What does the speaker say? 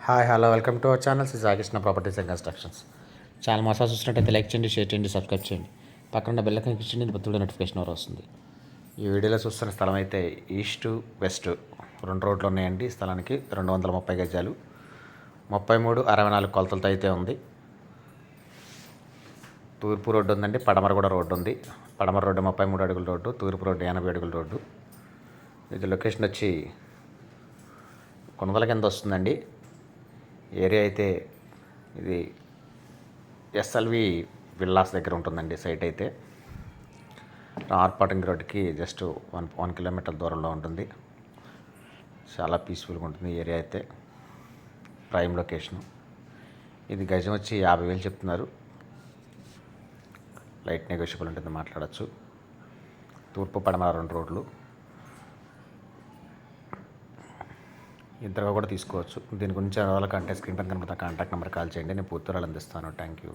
Hi hello welcome to our channel Sri Saikrishna properties and constructions. Channel మసాజ్ చూసినట్టయితే like చేయండి, share చేయండి, సబ్స్క్రైబ్ చేయండి. పక్కన బెల్ ఐకాన్ క్లిక్ చేయండి, బతుడు నోటిఫికేషన్ వరకు వస్తుంది. ఈ వీడియోలో చూస్తున్న స్థలం అయితే ఈస్ట్ వెస్ట్ 2 రోడ్లు ఉన్నాయండి. స్థలానికి 230 గజాలు 63/64 కొలతలతో అయితే ఉంది. తూర్పు రోడ్డు ఉందండి, పడమర కూడా రోడ్డు ఉంది. పడమర రోడ్డు 33 అడుగుల రోడ్డు, తూర్పు రోడ్డు 80 అడుగుల రోడ్డు. ఇది లొకేషన్ వచ్చి కొనదల కింద వస్తుందండి. ఏరియా అయితే ఇది ఎస్ఎల్వి విల్లాస్ దగ్గర ఉంటుందండి. సైట్ అయితే ఆర్పాటింగ్ రోడ్డుకి జస్ట్ 1 కిలోమీటర్ దూరంలో ఉంటుంది. చాలా పీస్ఫుల్గా ఉంటుంది ఏరియా అయితే. Prime location. ఇది గజం వచ్చి 50,000 చెప్తున్నారు. లైట్ నెగోషియబుల్ ఉంటుంది, మాట్లాడచ్చు. తూర్పు పడమర 2 రోడ్లు. ఇద్దరుగా కూడా తీసుకోవచ్చు. దీని గురించి వాళ్ళకంటే స్క్రీన్ పైన కనబడుతున్న కాంటాక్ట్ నెంబర్ కాల్ చేయండి. నేను పూర్తి వివరాలు అందిస్తాను. Thank you.